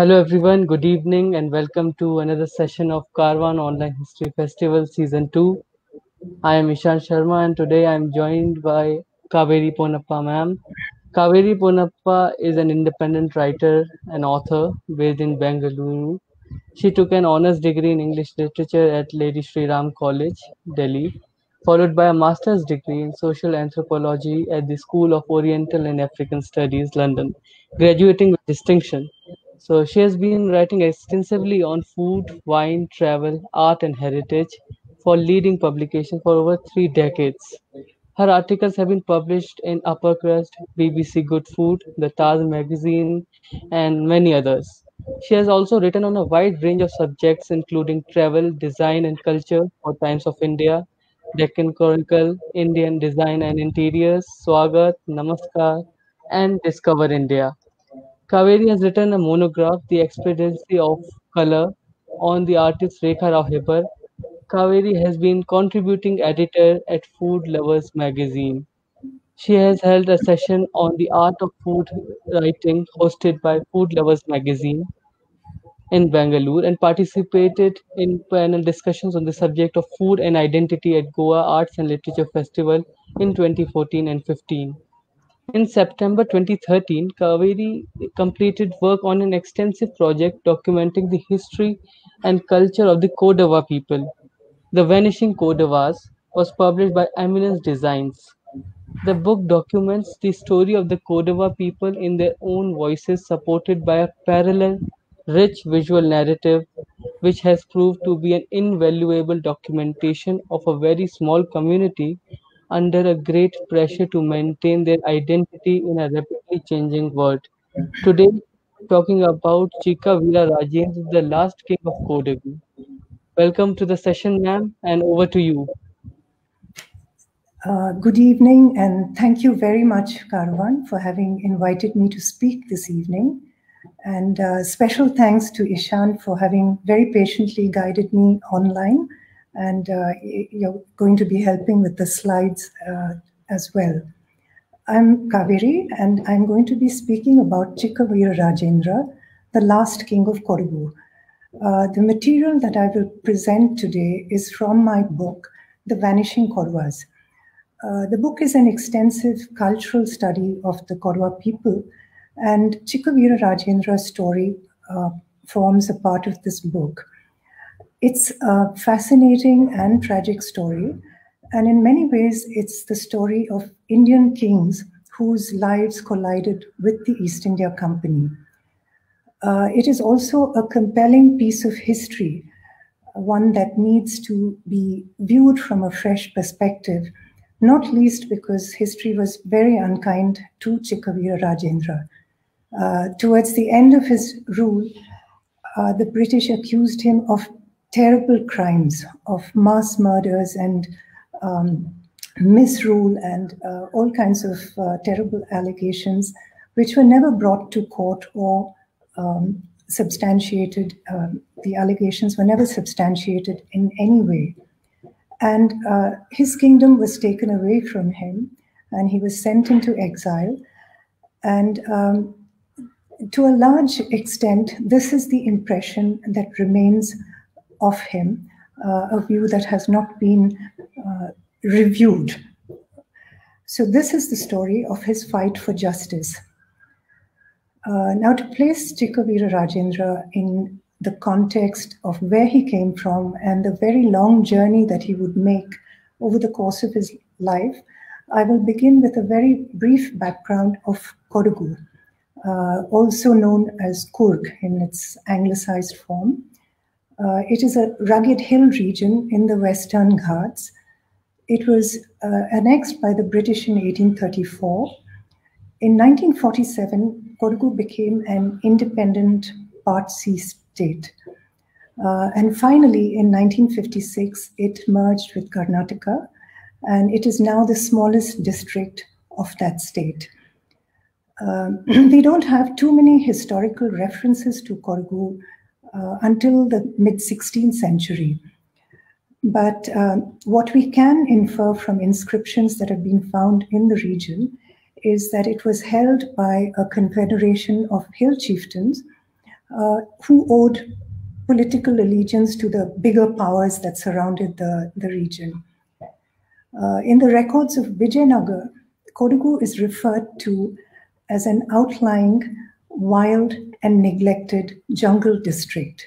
Hello everyone, good evening and welcome to another session of Karwaan Online History Festival Season 2. I am Ishan Sharma and today I am joined by Kaveri Ponnapa ma'am. Kaveri Ponnapa is an independent writer and author based in Bengaluru. She took an honors degree in English literature at Lady Shri Ram College, Delhi, followed by a master's degree in Social Anthropology at the School of Oriental and African Studies, London, graduating with distinction. So she has been writing extensively on food, wine, travel, art, and heritage for leading publications for over 3 decades. Her articles have been published in UpperCrust, BBC Good Food, the Taj Magazine, and many others. She has also written on a wide range of subjects, including travel, design, and culture for Times of India, Deccan Chronicle, Indian Design and Interiors, Swagat, Namaskar, and Discover India. Kaveri has written a monograph, The Expediency of Colour, on the artist Rekha Rao Hebbar. Kaveri has been contributing editor at Food Lovers magazine. She has held a session on the art of food writing hosted by Food Lovers magazine in Bengaluru and participated in panel discussions on the subject of food and identity at Goa Arts and Literature Festival in 2014 and 15. In September 2013, Kaveri completed work on an extensive project documenting the history and culture of the Kodagu people. The Vanishing Kodavas was published by Eminence Designs. The book documents the story of the Kodagu people in their own voices, supported by a parallel, rich visual narrative, which has proved to be an invaluable documentation of a very small community under a great pressure to maintain their identity in a rapidly changing world. Today, talking about Chikka Virarajendra, the last king of Kodagu. Welcome to the session, ma'am, and over to you. Good evening, and thank you very much, Karwaan, for having invited me to speak this evening. And special thanks to Ishan for having very patiently guided me online, and you're going to be helping with the slides as well. I'm Kaveri, and I'm going to be speaking about Chikka Virarajendra, the last king of Kodagu. The material that I will present today is from my book, The Vanishing Kodagus. The book is an extensive cultural study of the Kodagu people, and Chikka Virarajendra's story forms a part of this book. It's a fascinating and tragic story, and in many ways, it's the story of Indian kings whose lives collided with the East India Company. It is also a compelling piece of history, one that needs to be viewed from a fresh perspective, not least because history was very unkind to Chikka Virarajendra. Towards the end of his rule, the British accused him of terrible crimes, of mass murders and misrule and all kinds of terrible allegations, which were never brought to court or substantiated. The allegations were never substantiated in any way. And his kingdom was taken away from him, and he was sent into exile. And to a large extent, this is the impression that remains of him, a view that has not been reviewed. So this is the story of his fight for justice. Now, to place Chikka Virarajendra in the context of where he came from and the very long journey that he would make over the course of his life, I will begin with a very brief background of Kodagu, also known as Coorg in its anglicized form. It is a rugged hill region in the Western Ghats. It was annexed by the British in 1834. In 1947, Kodagu became an independent Part C state. And finally, in 1956, it merged with Karnataka, and it is now the smallest district of that state. We don't have too many historical references to Kodagu until the mid-16th century. But what we can infer from inscriptions that have been found in the region is that it was held by a confederation of hill chieftains who owed political allegiance to the bigger powers that surrounded the region. In the records of Vijayanagar, Kodagu is referred to as an outlying, wild and neglected jungle district.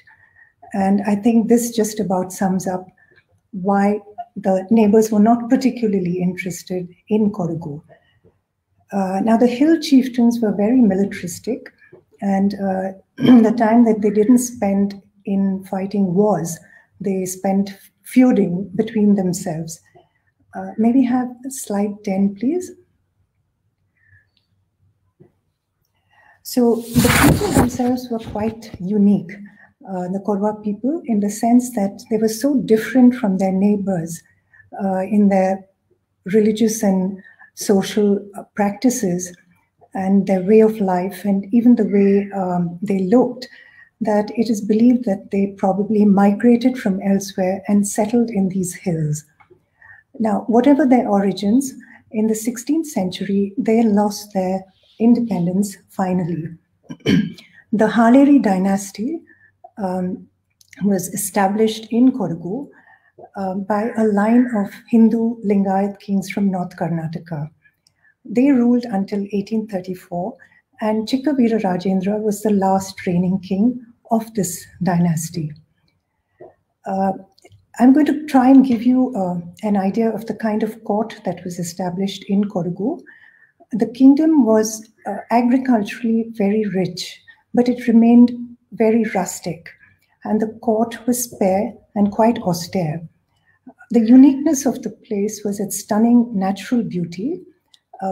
And I think this just about sums up why the neighbors were not particularly interested in Kodagu. Now, the hill chieftains were very militaristic, and the time that they didn't spend in fighting wars, they spent feuding between themselves. Maybe have slide 10, please. So the people themselves were quite unique, the Korwa people, in the sense that they were so different from their neighbors in their religious and social practices and their way of life, and even the way they looked, that it is believed that they probably migrated from elsewhere and settled in these hills. Now, whatever their origins, in the 16th century, they lost their independence finally. The Haleri dynasty was established in Kodagu by a line of Hindu Lingayat kings from North Karnataka. They ruled until 1834, and Chikka Virarajendra was the last reigning king of this dynasty. I'm going to try and give you an idea of the kind of court that was established in Kodagu. The kingdom was agriculturally very rich, but it remained very rustic, and the court was spare and quite austere. The uniqueness of the place was its stunning natural beauty,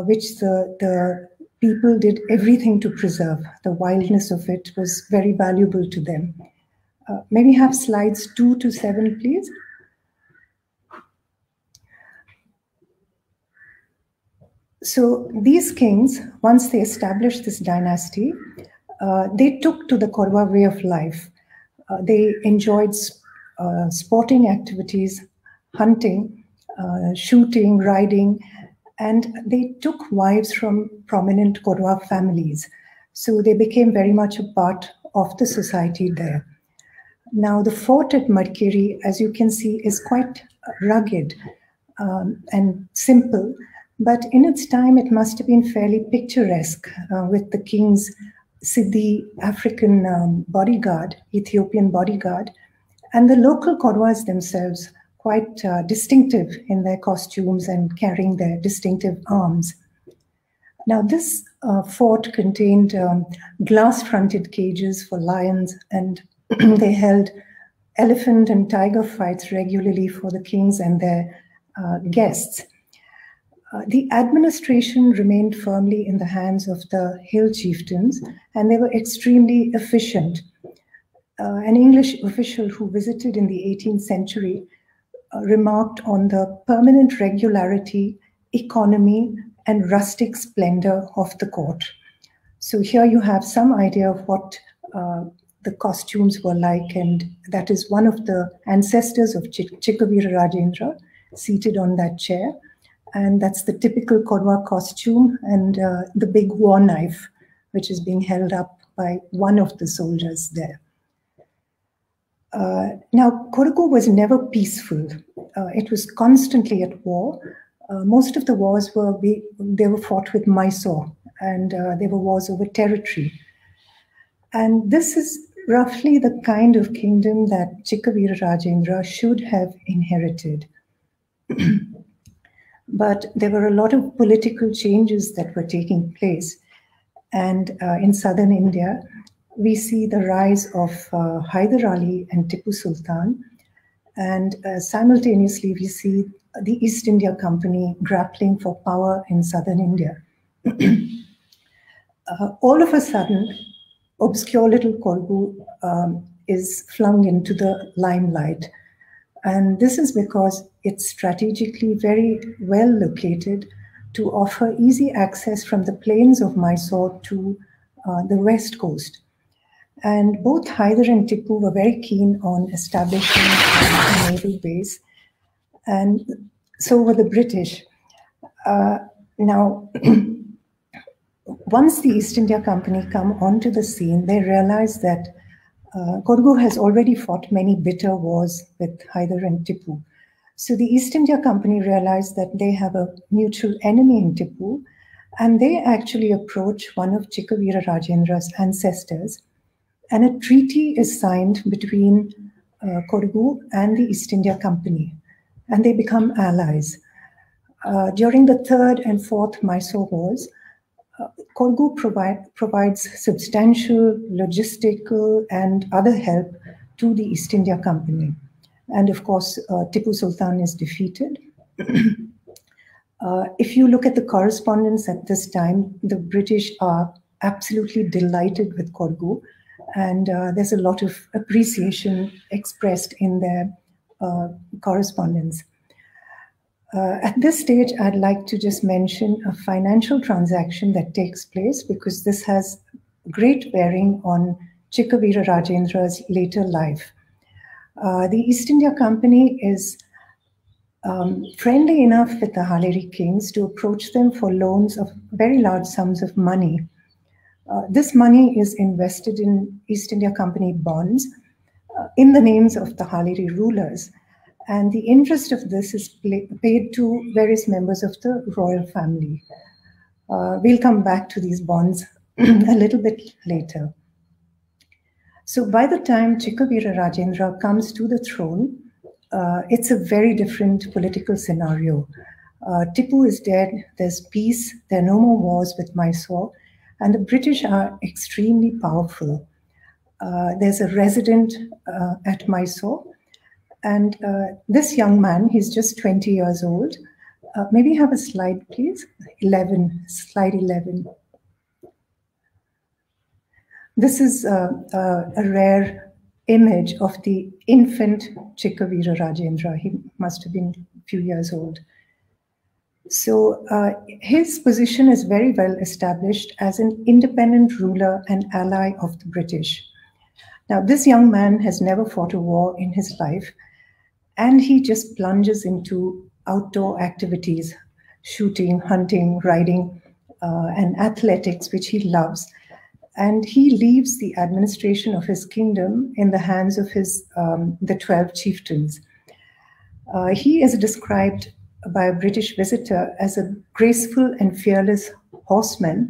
which the people did everything to preserve. The wildness of it was very valuable to them. Maybe have slides 2 to 7, please. So these kings, once they established this dynasty, they took to the Korwa way of life. They enjoyed sporting activities, hunting, shooting, riding, and they took wives from prominent Korwa families. So they became very much a part of the society there. Now, the fort at Madkeri, as you can see, is quite rugged and simple, but in its time, it must have been fairly picturesque with the king's Siddhi African bodyguard, Ethiopian bodyguard, and the local Korwas themselves, quite distinctive in their costumes and carrying their distinctive arms. Now, this fort contained glass-fronted cages for lions, and they held elephant and tiger fights regularly for the kings and their guests. The administration remained firmly in the hands of the hill chieftains, and they were extremely efficient. An English official who visited in the 18th century remarked on the permanent regularity, economy, and rustic splendor of the court. So here you have some idea of what the costumes were like, and that is one of the ancestors of Chikka Virarajendra seated on that chair. And that's the typical Korwa costume and the big war knife, which is being held up by one of the soldiers there. Now, Kodagu was never peaceful. It was constantly at war. Most of the wars were fought with Mysore, and they were wars over territory. And this is roughly the kind of kingdom that Chikka Virarajendra should have inherited. But there were a lot of political changes that were taking place. And in southern India, we see the rise of Hyder Ali and Tipu Sultan. And simultaneously, we see the East India Company grappling for power in southern India. All of a sudden, obscure little Kodagu is flung into the limelight. And this is because it's strategically very well located to offer easy access from the plains of Mysore to the west coast. And both Hyder and Tipu were very keen on establishing a naval base, and so were the British. Now, once the East India Company come onto the scene, they realized that Kodagu has already fought many bitter wars with Hyder and Tipu. So the East India Company realized that they have a mutual enemy in Tipu, and they actually approach one of Chikka Virarajendra's ancestors, and a treaty is signed between Kodagu and the East India Company, and they become allies. During the Third and Fourth Mysore Wars, Kodagu provides substantial logistical and other help to the East India Company. And of course, Tipu Sultan is defeated. If you look at the correspondence at this time, the British are absolutely delighted with Kodagu, and there's a lot of appreciation expressed in their correspondence. At this stage, I'd like to just mention a financial transaction that takes place, because this has great bearing on Chikka Virarajendra's later life. The East India Company is friendly enough with the Haleri kings to approach them for loans of very large sums of money. This money is invested in East India Company bonds in the names of the Haleri rulers. And the interest of this is paid to various members of the royal family. We'll come back to these bonds a little bit later. So by the time Chikka Virarajendra comes to the throne, it's a very different political scenario. Tipu is dead, there's peace, there are no more wars with Mysore, and the British are extremely powerful. There's a resident at Mysore, and this young man, he's just 20 years old. Maybe have a slide, please. 11, slide 11. This is a rare image of the infant Chikka Virarajendra. He must have been a few years old. So his position is very well established as an independent ruler and ally of the British. Now, this young man has never fought a war in his life, and he just plunges into outdoor activities, shooting, hunting, riding, and athletics, which he loves. And he leaves the administration of his kingdom in the hands of the 12 chieftains. He is described by a British visitor as a graceful and fearless horseman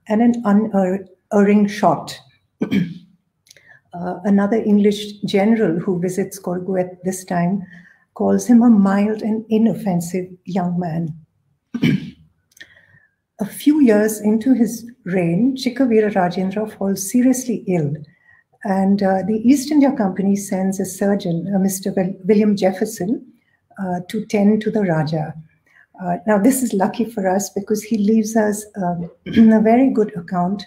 and an unerring shot. Another English general who visits Kodagu at this time calls him a mild and inoffensive young man. A few years into his reign, Chikka Virarajendra falls seriously ill, and the East India Company sends a surgeon, Mr. William Jefferson, to tend to the Raja. Now, this is lucky for us because he leaves us a very good account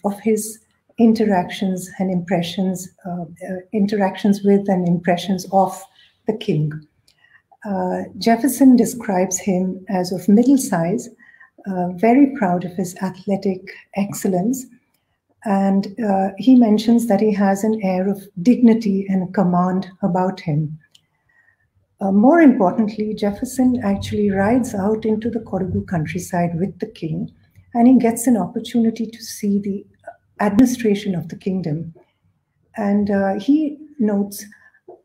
of his interactions and impressions, interactions with and impressions of the king. Jefferson describes him as of middle size, very proud of his athletic excellence, and he mentions that he has an air of dignity and command about him. More importantly, Jefferson actually rides out into the Kodagu countryside with the king, and he gets an opportunity to see the administration of the kingdom. And he notes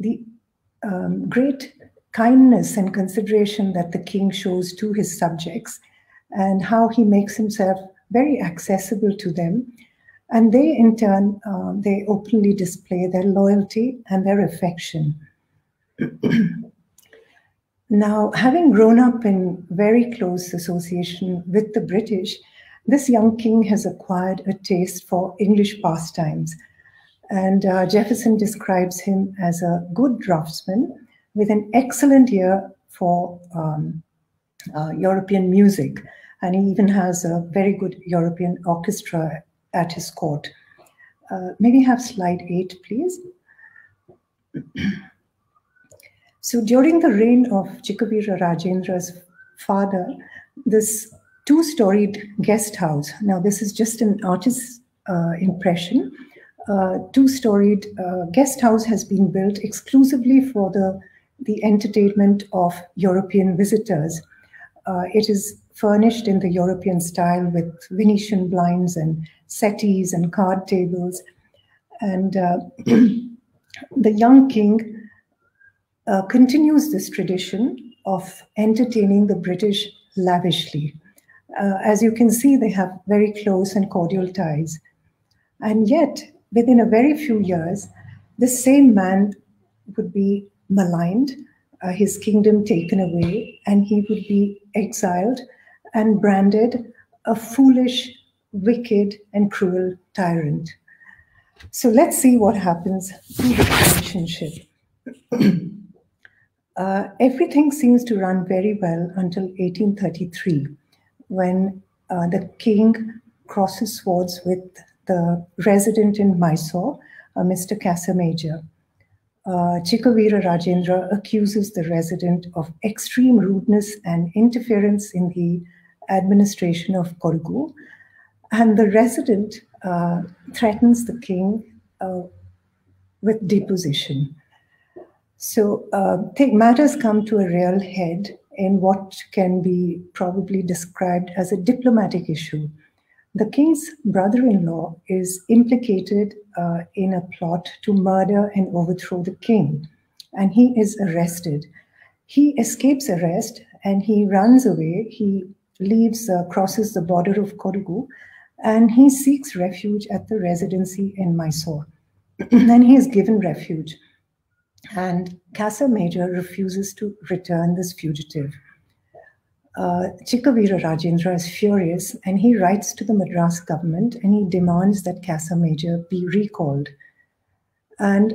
the great kindness and consideration that the king shows to his subjects, and how he makes himself very accessible to them. And they, in turn, they openly display their loyalty and their affection. Now, having grown up in very close association with the British, this young king has acquired a taste for English pastimes. And Jefferson describes him as a good draftsman with an excellent ear for European music. And he even has a very good European orchestra at his court. Maybe have slide 8, please. So during the reign of Chikka Virarajendra's father, this two-storied guest house, now this is just an artist's impression, two-storied guest house has been built exclusively for the entertainment of European visitors. It is furnished in the European style with Venetian blinds and settees and card tables. And the young king continues this tradition of entertaining the British lavishly. As you can see, they have very close and cordial ties. And yet, within a very few years, this same man would be maligned, his kingdom taken away, and he would be exiled and branded a foolish, wicked, and cruel tyrant. So let's see what happens to the relationship. Everything seems to run very well until 1833, when the king crosses swords with the resident in Mysore, Mr. Casamager. Chikka Virarajendra accuses the resident of extreme rudeness and interference in the administration of Kodagu, and the resident threatens the king with deposition. So matters come to a real head in what can be probably described as a diplomatic issue. The king's brother-in-law is implicated in a plot to murder and overthrow the king, and he is arrested. He escapes arrest and he runs away. He leaves, crosses the border of Kodagu, and he seeks refuge at the residency in Mysore. And he is given refuge. And Casamager refuses to return this fugitive. Chikka Virarajendra is furious, and he writes to the Madras government and he demands that Casamager be recalled. And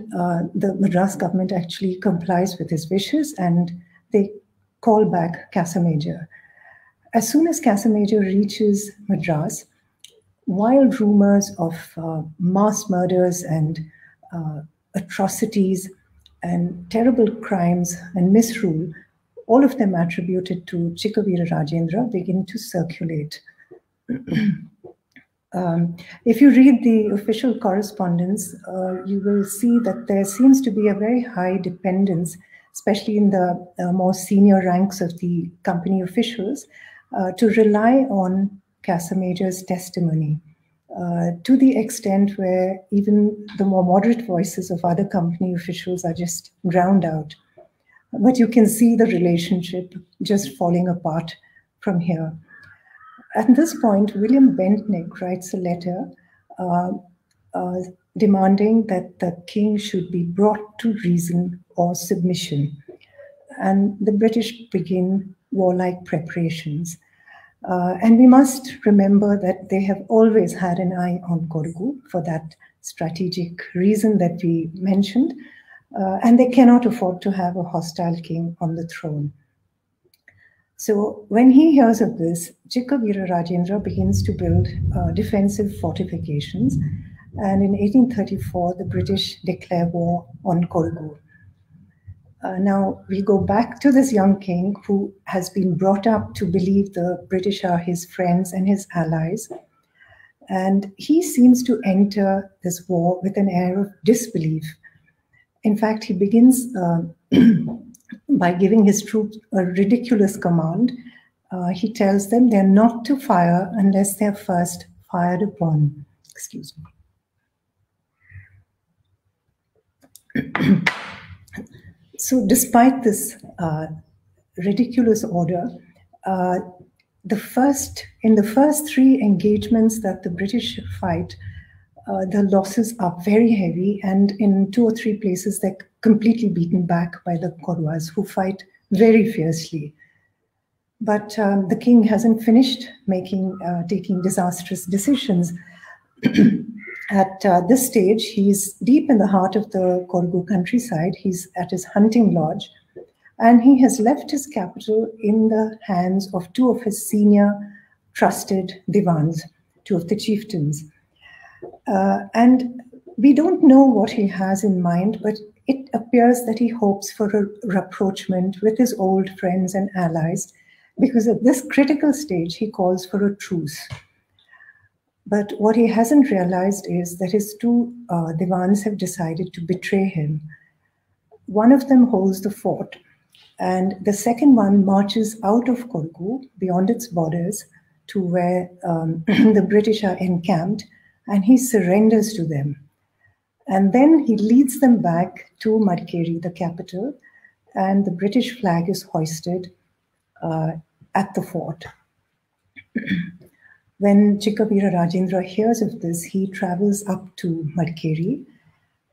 the Madras government actually complies with his wishes, and they call back Casamager. As soon as Casamager reaches Madras, wild rumors of mass murders and atrocities and terrible crimes and misrule, all of them attributed to Chikka Virarajendra, begin to circulate. If you read the official correspondence, you will see that there seems to be a very high dependence, especially in the more senior ranks of the company officials, to rely on Casamager's testimony, to the extent where even the more moderate voices of other company officials are just drowned out. But you can see the relationship just falling apart from here. At this point, William Bentnick writes a letter demanding that the king should be brought to reason or submission. And the British begin warlike preparations. And we must remember that they have always had an eye on Kodagu for that strategic reason that we mentioned. And they cannot afford to have a hostile king on the throne. So when he hears of this, Chikka Virarajendra begins to build defensive fortifications. And in 1834, the British declare war on Kodagu. Now we go back to this young king who has been brought up to believe the British are his friends and his allies. And he seems to enter this war with an air of disbelief. In fact, he begins by giving his troops a ridiculous command. He tells them they're not to fire unless they're first fired upon. Excuse me. So despite this ridiculous order, in the first three engagements that the British fight, the losses are very heavy, and in 2 or 3 places they're completely beaten back by the Karwaas, who fight very fiercely. But the king hasn't finished taking disastrous decisions. At this stage, he's deep in the heart of the Kodagu countryside. He's at his hunting lodge, and he has left his capital in the hands of 2 of his senior trusted divans, 2 of the chieftains. And we don't know what he has in mind, but it appears that he hopes for a rapprochement with his old friends and allies, because at this critical stage, he calls for a truce. But what he hasn't realized is that his 2 divans have decided to betray him. One of them holds the fort, and the second one marches out of Kodagu, beyond its borders, to where the British are encamped, and he surrenders to them. And then he leads them back to Madikeri, the capital, and the British flag is hoisted at the fort. When Chikka Virarajendra hears of this, he travels up to Madikeri,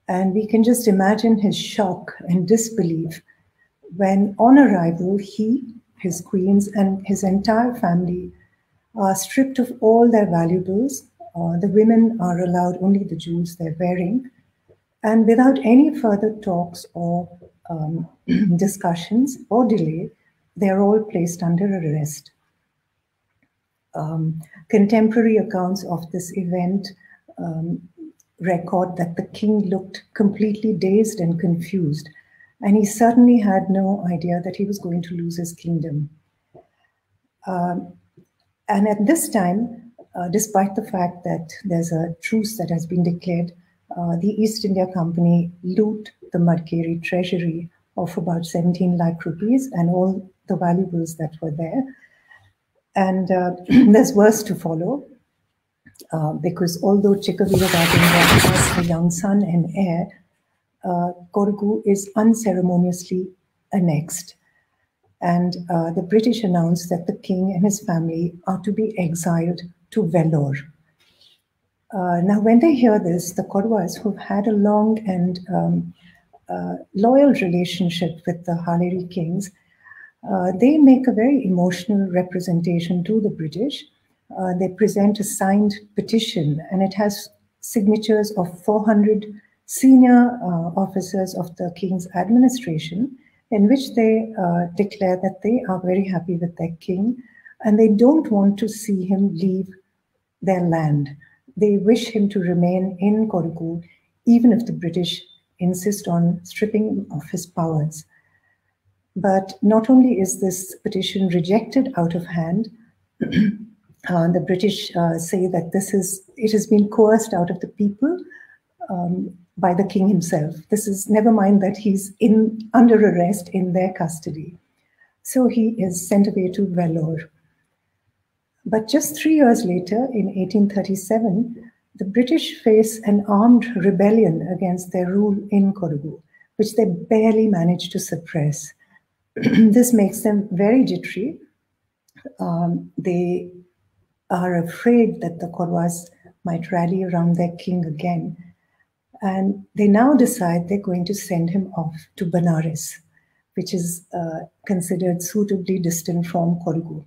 and we can just imagine his shock and disbelief when, on arrival, he, his queens, and his entire family are stripped of all their valuables. The women are allowed only the jewels they're wearing. And without any further talks or discussions or delay, they are all placed under arrest. Contemporary accounts of this event record that the king looked completely dazed and confused, and he certainly had no idea that he was going to lose his kingdom. And at this time, despite the fact that there's a truce that has been declared, the East India Company loot the Madikeri treasury of about 17 lakh rupees and all the valuables that were there. And there's worse to follow, because although Chikka Virarajendra has a young son and heir, Kodagu is unceremoniously annexed. And the British announced that the king and his family are to be exiled to Vellore. Now, when they hear this, the Kodwas, who've had a long and loyal relationship with the Haleri kings, they make a very emotional representation to the British. They present a signed petition, and it has signatures of 400 senior officers of the king's administration, in which they declare that they are very happy with their king, and they don't want to see him leave their land. They wish him to remain in Kodagu, even if the British insist on stripping him of his powers. But not only is this petition rejected out of hand, the British say that it has been coerced out of the people by the king himself. This is, never mind that he's under arrest in their custody. So he is sent away to Vellore. But just 3 years later, in 1837, the British face an armed rebellion against their rule in Kodagu, which they barely managed to suppress. This makes them very jittery. They are afraid that the Kodwas might rally around their king again. And they now decide they're going to send him off to Benares, which is considered suitably distant from Kodagu.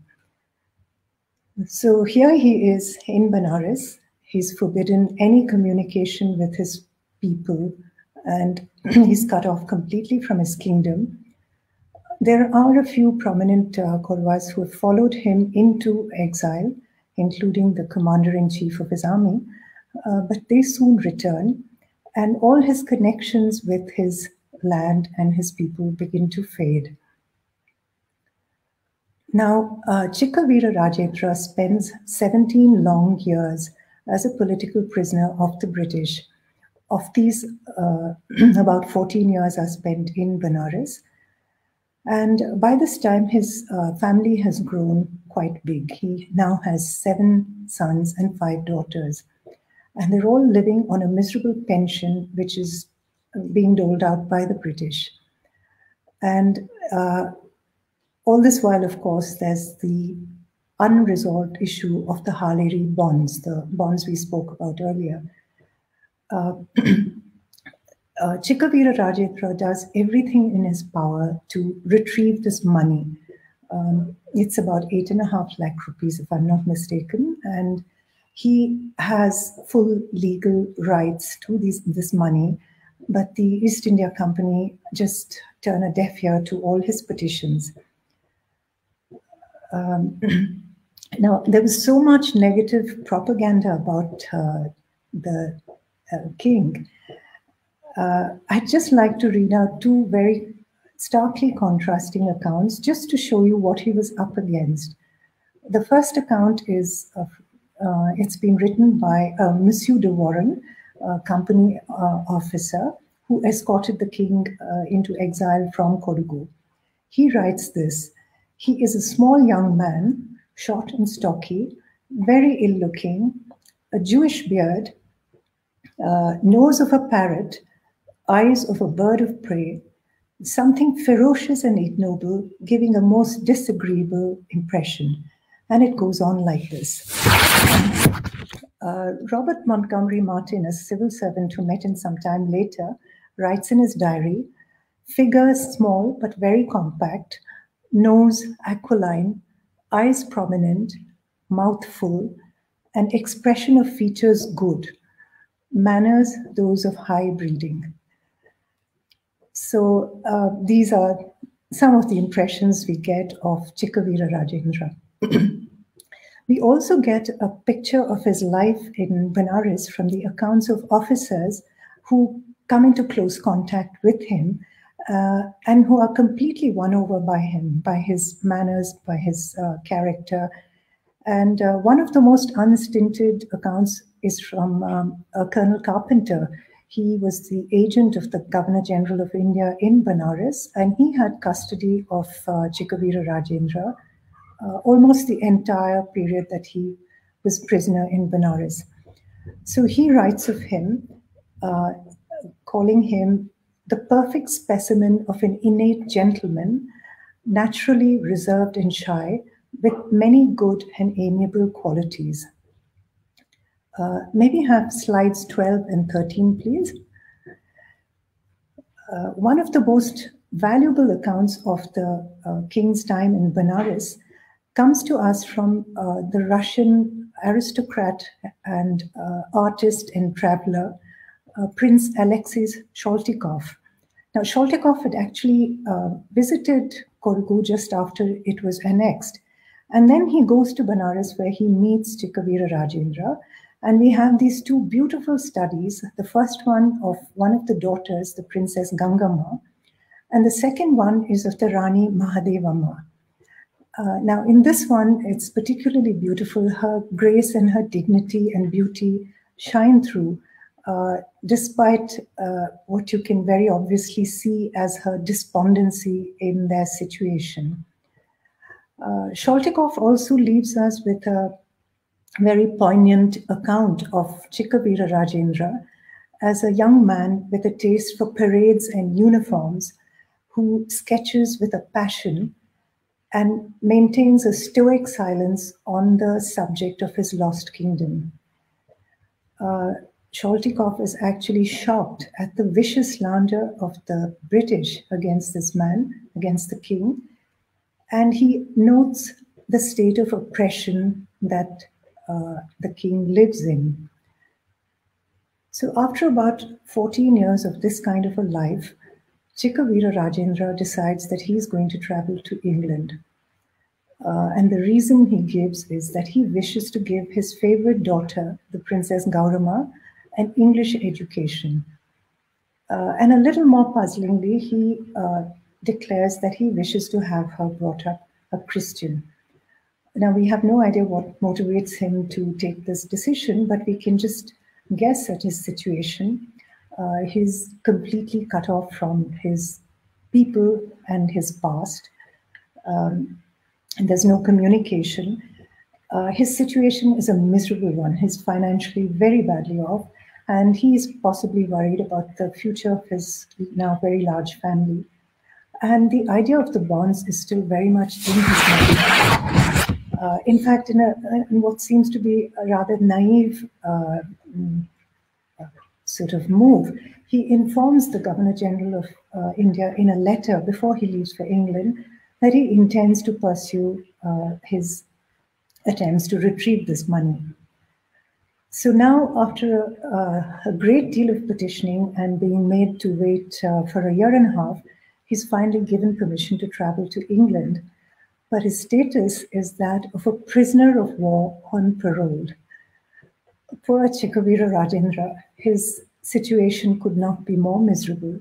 So here he is in Benares. He's forbidden any communication with his people, and he's cut off completely from his kingdom. There are a few prominent Kodwas who have followed him into exile, including the commander-in-chief of his army, but they soon return, and all his connections with his land and his people begin to fade. Now, Chikka Virarajendra spends 17 long years as a political prisoner of the British. Of these, about 14 years are spent in Benares. And by this time, his family has grown quite big. He now has 7 sons and 5 daughters. And they're all living on a miserable pension, which is being doled out by the British. And all this while, of course, there's the unresolved issue of the Haleri bonds, the bonds we spoke about earlier. Chikka Virarajendra does everything in his power to retrieve this money. It's about 8.5 lakh rupees, if I'm not mistaken, and he has full legal rights to this money, but the East India Company just turn a deaf ear to all his petitions. Now, there was so much negative propaganda about the king. I'd just like to read out 2 very starkly contrasting accounts just to show you what he was up against. The first account is, it's been written by Monsieur de Warren, a company officer who escorted the king into exile from Kodagu. He writes this: "He is a small young man, short and stocky, very ill-looking, a Jewish beard, Nose of a parrot, eyes of a bird of prey, something ferocious and ignoble, giving a most disagreeable impression. And it goes on like this. Robert Montgomery Martin, a civil servant who met him some time later, writes in his diary, figure small but very compact, nose aquiline, eyes prominent, mouth full, and expression of features good, manners those of high breeding. So these are some of the impressions we get of Chikka Virarajendra. We also get a picture of his life in Benares from the accounts of officers who come into close contact with him and who are completely won over by him, by his manners, by his character. And one of the most unstinted accounts is from Colonel Carpenter. He was the agent of the Governor General of India in Benares, and he had custody of Chikka Virarajendra almost the entire period that he was prisoner in Benares. So he writes of him, calling him the perfect specimen of an innate gentleman, naturally reserved and shy, with many good and amiable qualities. Maybe have slides 12 and 13, please. One of the most valuable accounts of the king's time in Benares comes to us from the Russian aristocrat and artist and traveler, Prince Alexei Sholtikov. Now, Sholtikov had actually visited Kodagu just after it was annexed. And then he goes to Benares where he meets Chikka Virarajendra. And we have these two beautiful studies. The first one of one of the daughters, the Princess Gangama. And the second one is of the Rani Mahadevamma. Now, in this one, it's particularly beautiful. Her grace and her dignity and beauty shine through, despite what you can very obviously see as her despondency in their situation. Sholtikov also leaves us with a very poignant account of Chikka Virarajendra as a young man with a taste for parades and uniforms who sketches with a passion and maintains a stoic silence on the subject of his lost kingdom. Sholtikov is actually shocked at the vicious slander of the British against this man, against the king, and he notes the state of oppression that the king lives in. So after about 14 years of this kind of a life, Chikka Virarajendra decides that he's going to travel to England. And the reason he gives is that he wishes to give his favorite daughter, the Princess Gaurama, an English education. And a little more puzzlingly, he declares that he wishes to have her brought up a Christian. Now, we have no idea what motivates him to take this decision, but we can just guess at his situation. He's completely cut off from his people and his past. And there's no communication. His situation is a miserable one. He's financially very badly off, and he's possibly worried about the future of his now very large family. And the idea of the bonds is still very much in his mind. In fact, in what seems to be a rather naive sort of move, he informs the Governor General of India in a letter before he leaves for England that he intends to pursue his attempts to retrieve this money. So now, after a great deal of petitioning and being made to wait for a year and a half, he's finally given permission to travel to England. But his status is that of a prisoner of war on parole. Poor Chikka Virarajendra, his situation could not be more miserable.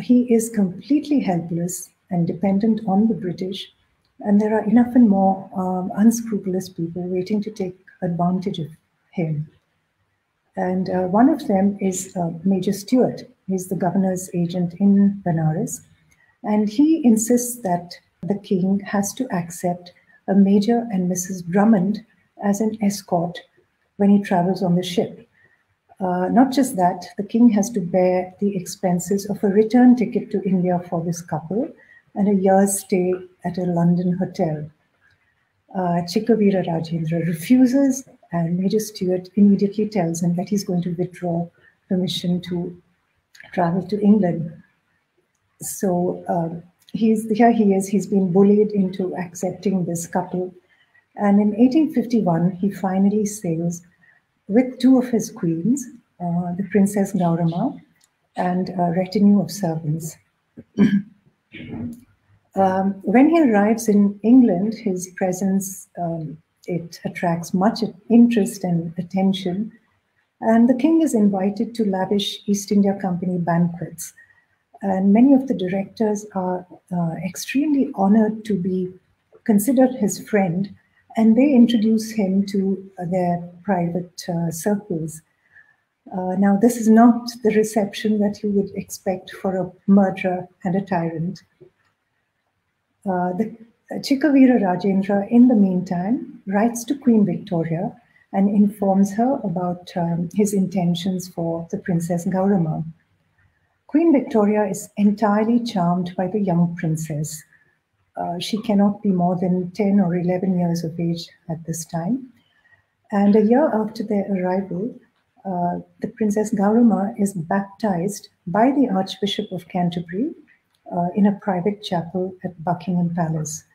He is completely helpless and dependent on the British, and there are enough and more unscrupulous people waiting to take advantage of him. And one of them is Major Stewart. He's the governor's agent in Benares, and he insists that the king has to accept a Major and Mrs. Drummond as an escort when he travels on the ship. Not just that, the king has to bear the expenses of a return ticket to India for this couple and a year's stay at a London hotel. Chikka Virarajendra refuses, and Major Stuart immediately tells him that he's going to withdraw permission to travel to England. So here he is, he's been bullied into accepting this couple. And in 1851, he finally sails with two of his queens, the Princess Gaurama and a retinue of servants. When he arrives in England, his presence, it attracts much interest and attention. And the king is invited to lavish East India Company banquets. And many of the directors are extremely honored to be considered his friend, and they introduce him to their private circles. Now, this is not the reception that you would expect for a murderer and a tyrant. The Chikka Virarajendra, in the meantime, writes to Queen Victoria and informs her about his intentions for the Princess Gaurama. Queen Victoria is entirely charmed by the young princess. She cannot be more than 10 or 11 years of age at this time. And a year after their arrival, the Princess Gaurama is baptized by the Archbishop of Canterbury in a private chapel at Buckingham Palace.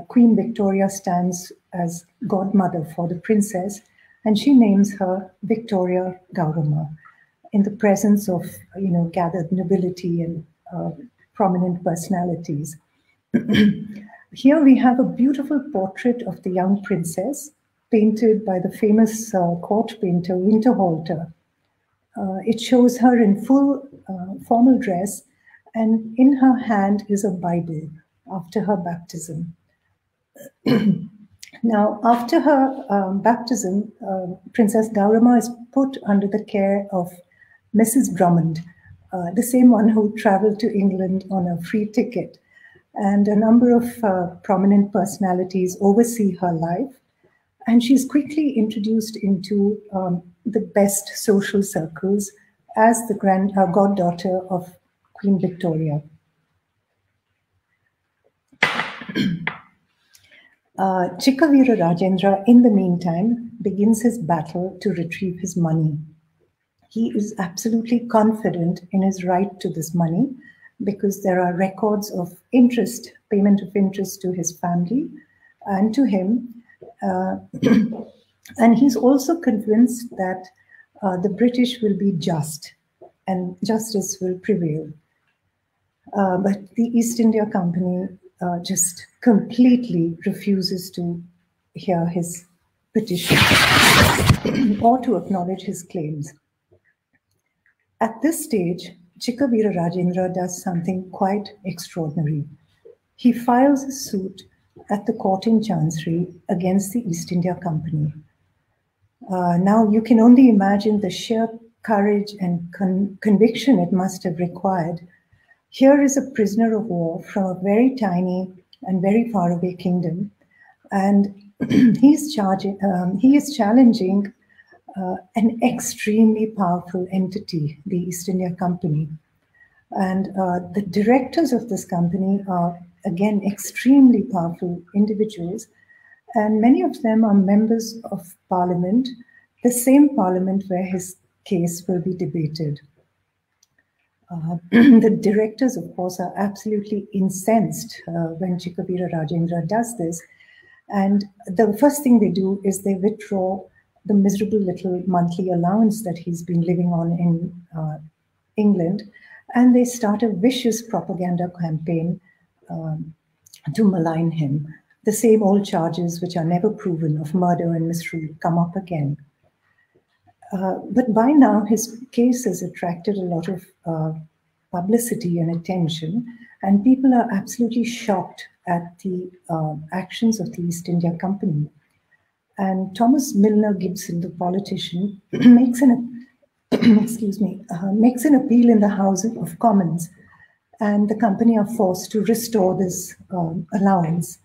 Queen Victoria stands as godmother for the princess, and she names her Victoria Gaurama in the presence of, gathered nobility and prominent personalities. Here we have a beautiful portrait of the young princess, painted by the famous court painter Winterhalter. It shows her in full formal dress, and in her hand is a Bible after her baptism. Now, after her baptism, Princess Gaurama is put under the care of Mrs. Drummond, the same one who traveled to England on a free ticket. And a number of prominent personalities oversee her life. And she's quickly introduced into the best social circles as the goddaughter of Queen Victoria. Chikka Virarajendra, in the meantime, begins his battle to retrieve his money. He is absolutely confident in his right to this money because there are records of interest, payment of interest to his family and to him. And he's also convinced that the British will be just and justice will prevail. But the East India Company just completely refuses to hear his petition or to acknowledge his claims. At this stage, Chikka Virarajendra does something quite extraordinary. He files a suit at the court in Chancery against the East India Company. Now, you can only imagine the sheer courage and conviction it must have required. Here is a prisoner of war from a very tiny and very faraway kingdom, and he is challenging an extremely powerful entity, the East India Company. And the directors of this company are, again, extremely powerful individuals, and many of them are members of parliament, the same parliament where his case will be debated. The directors, of course, are absolutely incensed when Chikka Virarajendra does this. And the first thing they do is they withdraw the miserable little monthly allowance that he's been living on in England. And they start a vicious propaganda campaign to malign him. The same old charges which are never proven of murder and misrule come up again. But by now, his case has attracted a lot of publicity and attention, and people are absolutely shocked at the actions of the East India Company. And Thomas Milner Gibson, the politician, makes an appeal in the House of Commons, and the company are forced to restore this allowance.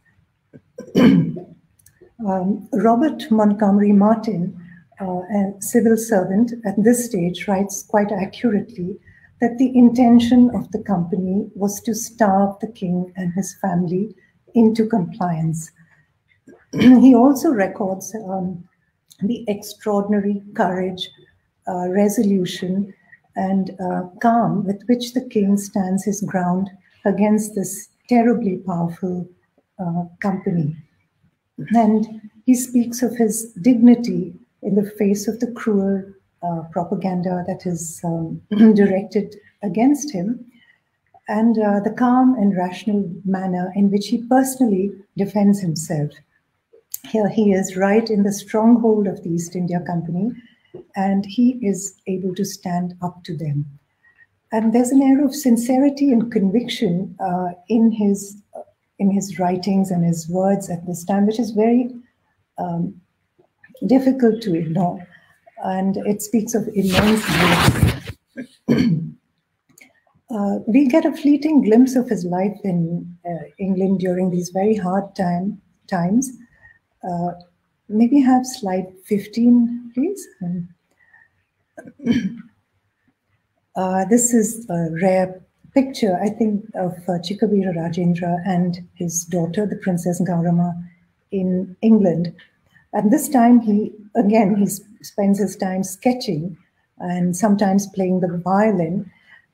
Robert Montgomery Martin, a civil servant at this stage, writes quite accurately that the intention of the company was to starve the king and his family into compliance. He also records the extraordinary courage, resolution, and calm with which the king stands his ground against this terribly powerful company. And he speaks of his dignity in the face of the cruel propaganda that is directed against him, and the calm and rational manner in which he personally defends himself. Here he is right in the stronghold of the East India Company, and he is able to stand up to them. And there's an air of sincerity and conviction in his writings and his words at this time, which is very difficult to ignore. And it speaks of immense grace. We get a fleeting glimpse of his life in England during these very hard times. Maybe have slide 15, please. This is a rare picture, I think, of Chikka Virarajendra and his daughter, the Princess Gaurama, in England. At this time, he spends his time sketching and sometimes playing the violin.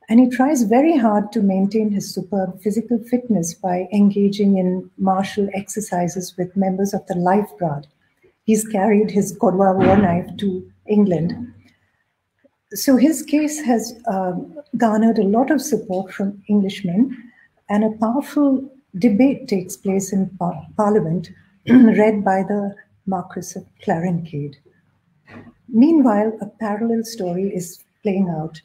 And he tries very hard to maintain his superb physical fitness by engaging in martial exercises with members of the Life Guard. He's carried his Kodagu war knife to England. So his case has garnered a lot of support from Englishmen, and a powerful debate takes place in Parliament, led by the Marquess of Clarencade. Meanwhile, a parallel story is playing out.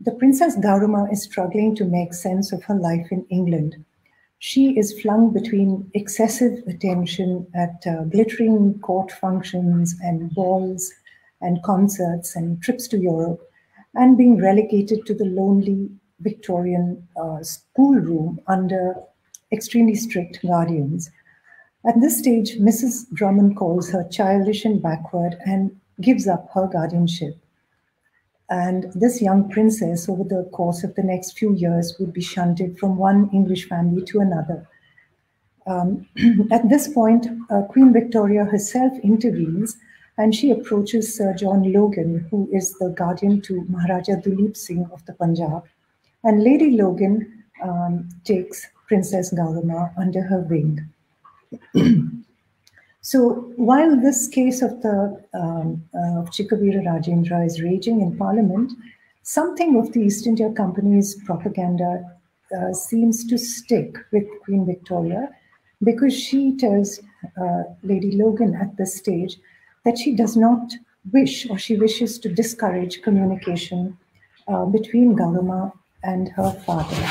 The Princess Gaurama is struggling to make sense of her life in England. She is flung between excessive attention at glittering court functions and balls and concerts and trips to Europe, and being relegated to the lonely Victorian schoolroom under extremely strict guardians. At this stage, Mrs. Drummond calls her childish and backward and gives up her guardianship. And this young princess, over the course of the next few years, would be shunted from one English family to another. At this point, Queen Victoria herself intervenes, and she approaches Sir John Logan, who is the guardian to Maharaja Duleep Singh of the Punjab. And Lady Logan takes Princess Gaurama under her wing. So while this case of Chikka Virarajendra is raging in Parliament, something of the East India Company's propaganda seems to stick with Queen Victoria, because she tells Lady Logan at this stage that she does not wish, or she wishes to discourage communication between Gaurama and her father.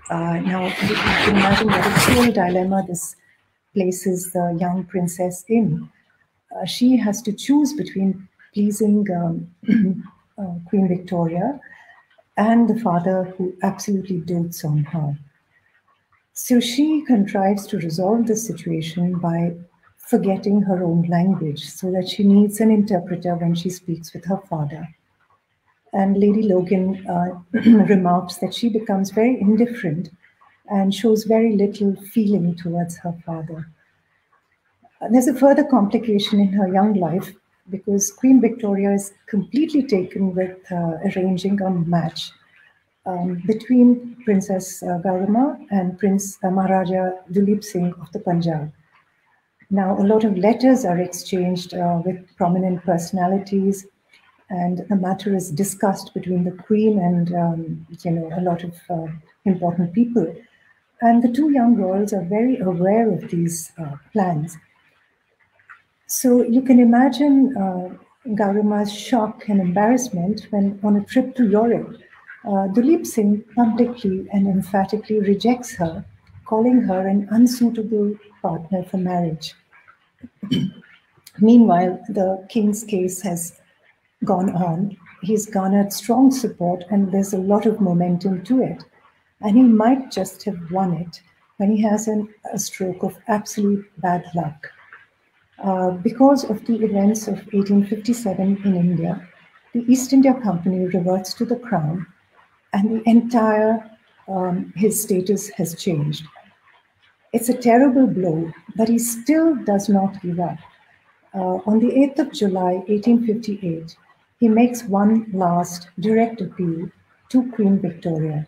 Now, you can imagine what a cruel dilemma this places the young princess in. She has to choose between pleasing Queen Victoria and the father who absolutely dotes on her. So she contrives to resolve the situation by forgetting her own language, so that she needs an interpreter when she speaks with her father. And Lady Logan remarks that she becomes very indifferent and shows very little feeling towards her father. There's a further complication in her young life, because Queen Victoria is completely taken with arranging a match between Princess Gaurama and Prince Maharaja Duleep Singh of the Punjab. Now, a lot of letters are exchanged with prominent personalities, and the matter is discussed between the Queen and a lot of important people. And the two young royals are very aware of these plans. So you can imagine Gaurama's shock and embarrassment when, on a trip to Europe, Duleep Singh publicly and emphatically rejects her, calling her an unsuitable partner for marriage. Meanwhile, the king's case has gone on. He's garnered strong support, and there's a lot of momentum to it. And he might just have won it when he has a stroke of absolute bad luck. Because of the events of 1857 in India, the East India Company reverts to the crown, and the entire his status has changed. It's a terrible blow, but he still does not give up. On the 8th of July, 1858, he makes one last direct appeal to Queen Victoria.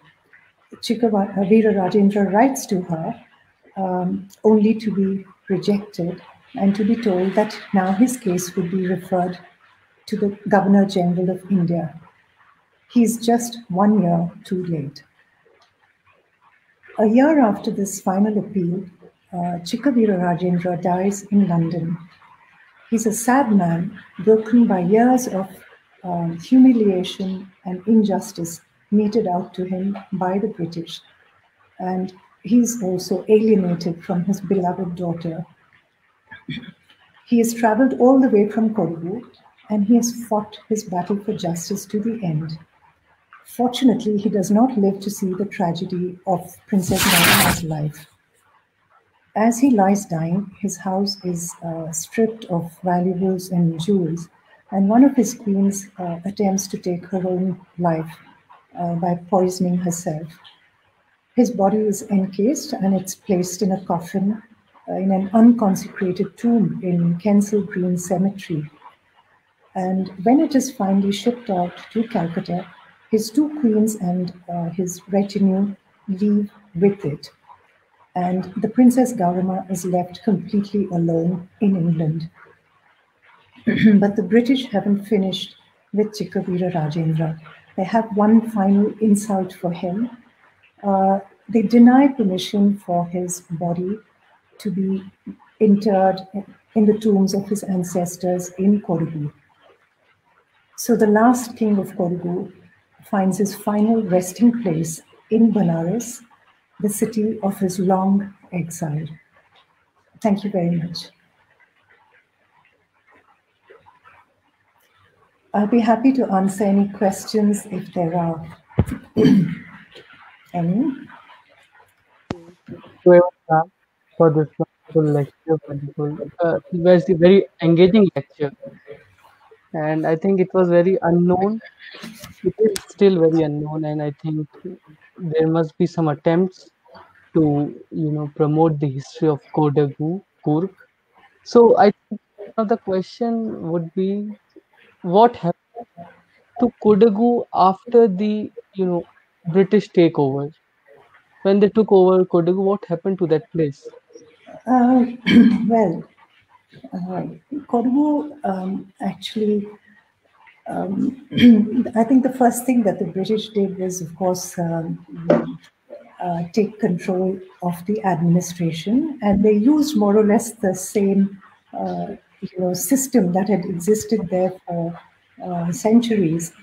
Chikka Virarajendra writes to her only to be rejected and to be told that now his case would be referred to the Governor General of India. He's just 1 year too late. A year after this final appeal, Chikka Virarajendra dies in London. He's a sad man, broken by years of humiliation and injustice meted out to him by the British. And he's also alienated from his beloved daughter. He has traveled all the way from Kodagu, and he has fought his battle for justice to the end. Fortunately, he does not live to see the tragedy of Princess Diana's life. As he lies dying, his house is stripped of valuables and jewels, and one of his queens attempts to take her own life by poisoning herself. His body is encased and it's placed in a coffin in an unconsecrated tomb in Kensal Green Cemetery. And when it is finally shipped out to Calcutta, his two queens and his retinue leave with it. And the Princess Gaurama is left completely alone in England. But the British haven't finished with Chikka Virarajendra. They have one final insult for him. They deny permission for his body to be interred in the tombs of his ancestors in Kodagu. So the last king of Kodagu finds his final resting place in Benares, the city of his long exile. Thank you very much. I'll be happy to answer any questions if there are any. Thank you, ma'am, for this wonderful lecture, it was a very engaging lecture, and I think it was very unknown. It is still very unknown, and I think there must be some attempts to, promote the history of Kodagu, Kurg. So I think now the question would be, what happened to Kodagu after the, British takeover? When they took over Kodagu, what happened to that place? Well, Kodagu actually, I think the first thing that the British did was, of course, take control of the administration, and they used more or less the same, system that had existed there for centuries.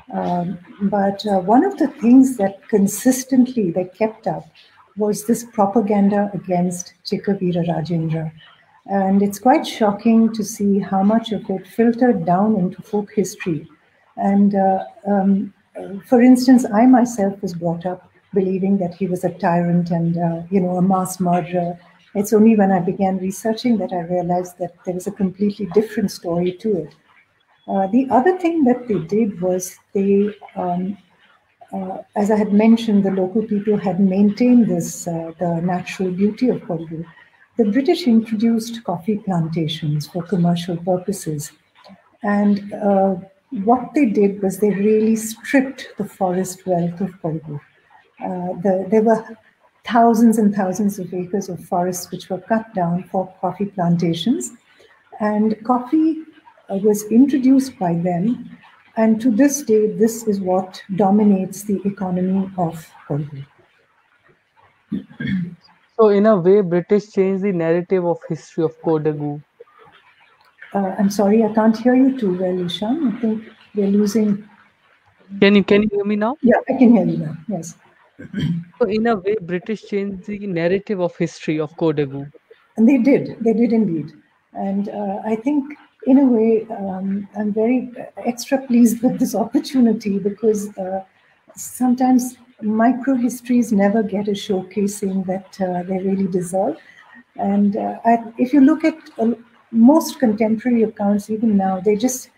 But one of the things that consistently they kept up was this propaganda against Chikka Virarajendra. And it's quite shocking to see how much of it filtered down into folk history. And for instance, I myself was brought up believing that he was a tyrant and, a mass murderer. It's only when I began researching that I realized that there was a completely different story to it. The other thing that they did was they, as I had mentioned, the local people had maintained this, the natural beauty of Kodagu. The British introduced coffee plantations for commercial purposes. And what they did was they really stripped the forest wealth of Kodagu. There were thousands and thousands of acres of forests which were cut down for coffee plantations. And coffee was introduced by them. And to this day, this is what dominates the economy of Kodagu. So in a way, British changed the narrative of history of Kodagu. I'm sorry, I can't hear you too well, Ishan. I think we're losing. Can you hear me now? Yeah, I can hear you now. Yes. So in a way, British changed the narrative of history of Kodagu. And they did indeed. And I think, in a way, I'm very extra pleased with this opportunity because sometimes micro histories never get a showcasing that they really deserve. And if you look at most contemporary accounts, even now, they just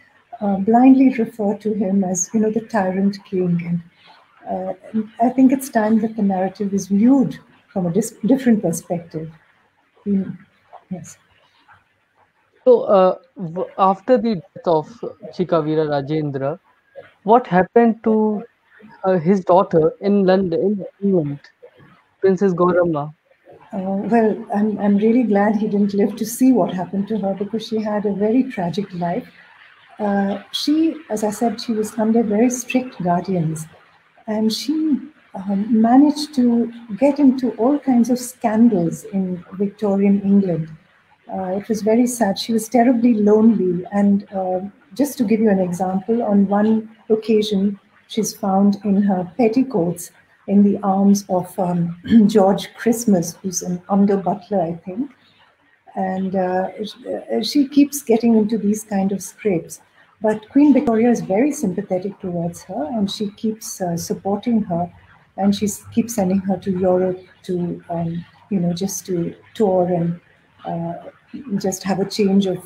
blindly refer to him as, the tyrant king. And I think it's time that the narrative is viewed from a different perspective. Mm, yes. So, after the death of Chikka Virarajendra, what happened to his daughter in London, in England, Princess Gauramma? Well, I'm really glad he didn't live to see what happened to her because she had a very tragic life. She, as I said, she was under very strict guardians, and she managed to get into all kinds of scandals in Victorian England. It was very sad. She was terribly lonely, and just to give you an example, on one occasion, she's found in her petticoats in the arms of George Christmas, who's an under butler, I think, and she keeps getting into these kind of scrapes. But Queen Victoria is very sympathetic towards her, and she keeps supporting her, and she keeps sending her to Europe to, just to tour and just have a change of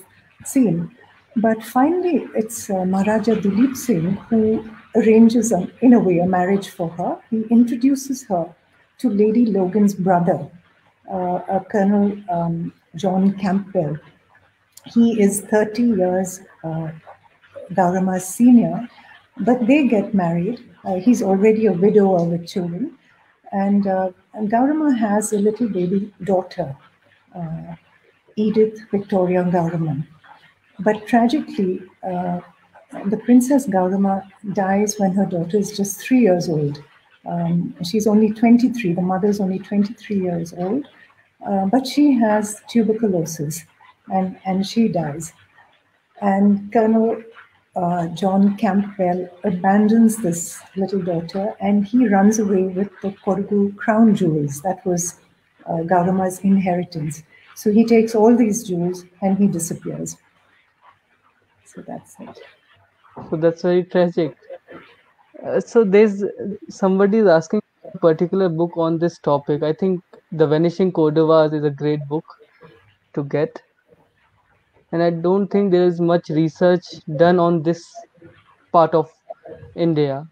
scene. But finally, it's Maharaja Dilip Singh who arranges, in a way, a marriage for her. He introduces her to Lady Logan's brother, Colonel John Campbell. He is 30 years Gaurama's senior, but they get married. He's already a widower with children. And Gaurama has a little baby daughter, Edith Victoria Gaurama. But tragically, the Princess Gaurama dies when her daughter is just 3 years old. She's only 23, the mother's only 23 years old, but she has tuberculosis and she dies. And Colonel John Campbell abandons this little daughter and he runs away with the Kodagu crown jewels. That was Gaurama's inheritance. So he takes all these jewels and he disappears. So that's it. So that's very tragic. So there's somebody is asking a particular book on this topic. I think The Vanishing Kodavas is a great book to get, and I don't think there is much research done on this part of India.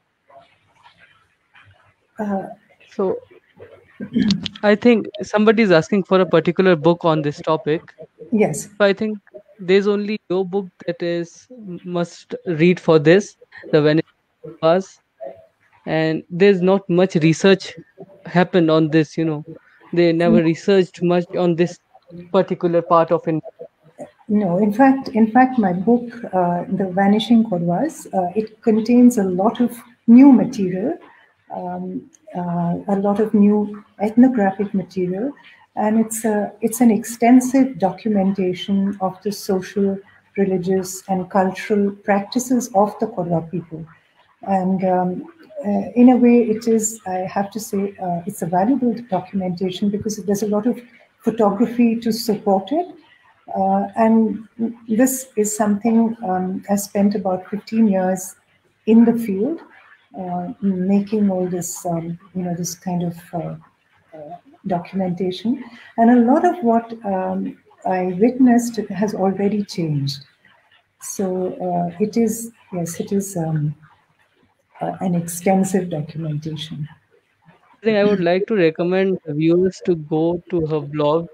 So I think somebody is asking for a particular book on this topic. Yes. So I think there's only your book that is must read for this, The Vanishing Kodavas, and there's not much research happened on this. They never researched much on this particular part of India. No, in fact, my book, The Vanishing Kodwas, it contains a lot of new material, a lot of new ethnographic material, and it's an extensive documentation of the social, religious, and cultural practices of the Kodwa people. And in a way, it is, I have to say, it's a valuable documentation because there's a lot of photography to support it. And this is something I spent about 15 years in the field, making all this, this kind of documentation. And a lot of what I witnessed has already changed. So it is, yes, it is an extensive documentation. I think I would like to recommend the viewers to go to her blog,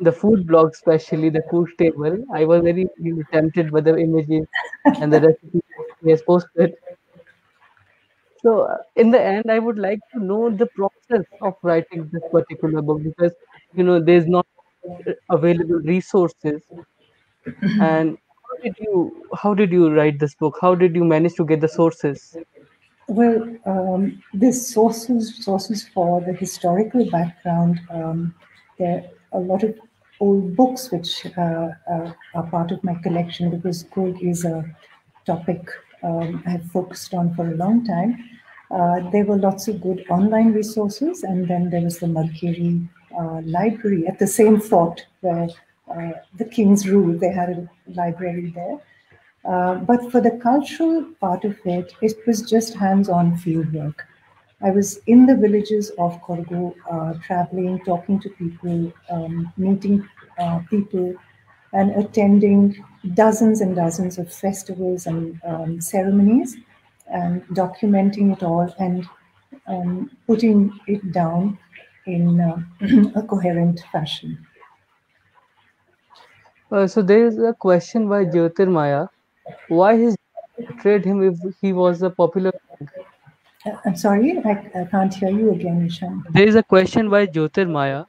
the food blog, especially the food table. I was very tempted by the images and the recipes she has posted. So, in the end, I would like to know the process of writing this particular book because there's not available resources. And how did you write this book? How did you manage to get the sources? Well, this sources for the historical background. There are a lot of old books which are part of my collection because gold is a topic I've focused on for a long time. There were lots of good online resources, and then there was the Markeri library at the same fort where the kings ruled. They had a library there. But for the cultural part of it, it was just hands-on fieldwork. I was in the villages of Kodagu, traveling, talking to people, meeting people, and attending dozens and dozens of festivals and ceremonies and documenting it all and putting it down in a coherent fashion. So there is a question by Jyotirmaya. Why his betrayed him if he was a popular king? I'm sorry, I can't hear you again, Ishan. There is a question by Jyotirmaya.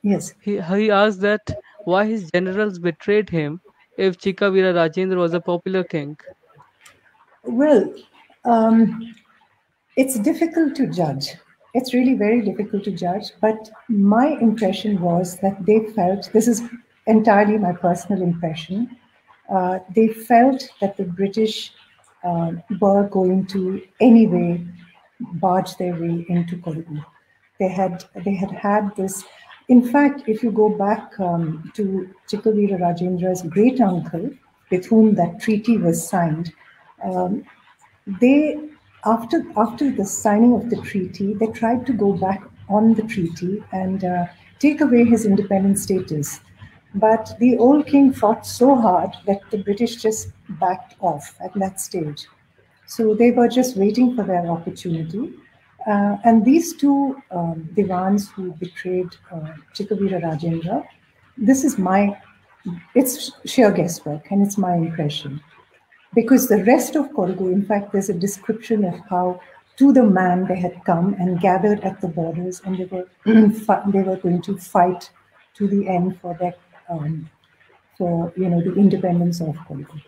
Yes. He asked that why his generals betrayed him if Chikka Virarajendra was a popular king. Well, it's difficult to judge. It's really very difficult to judge. But my impression was that they felt, this is entirely my personal impression, they felt that the British were going to anyway barge their way into Kodagu. They had this. In fact, if you go back to Chikka Rajendra's great uncle, with whom that treaty was signed, they after the signing of the treaty, they tried to go back on the treaty and take away his independent status. But the old king fought so hard that the British just backed off at that stage. So they were just waiting for their opportunity. And these two divans who betrayed Chikavira Rajendra, this is it's sheer guesswork and it's my impression, because the rest of Kodagu, in fact, there's a description of how to the man they had come and gathered at the borders, and they were they were going to fight to the end for that for the independence of Kodagu.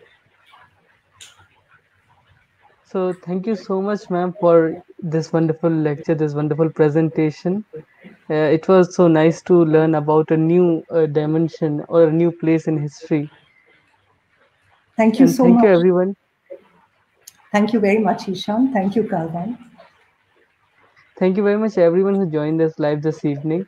So thank you so much, ma'am, for this wonderful lecture, this wonderful presentation. It was so nice to learn about a new dimension or a new place in history. Thank you And so thank you, much. everyone. Thank you very much, Isham. Thank you, Karwaan. Thank you very much, everyone who joined us live this evening.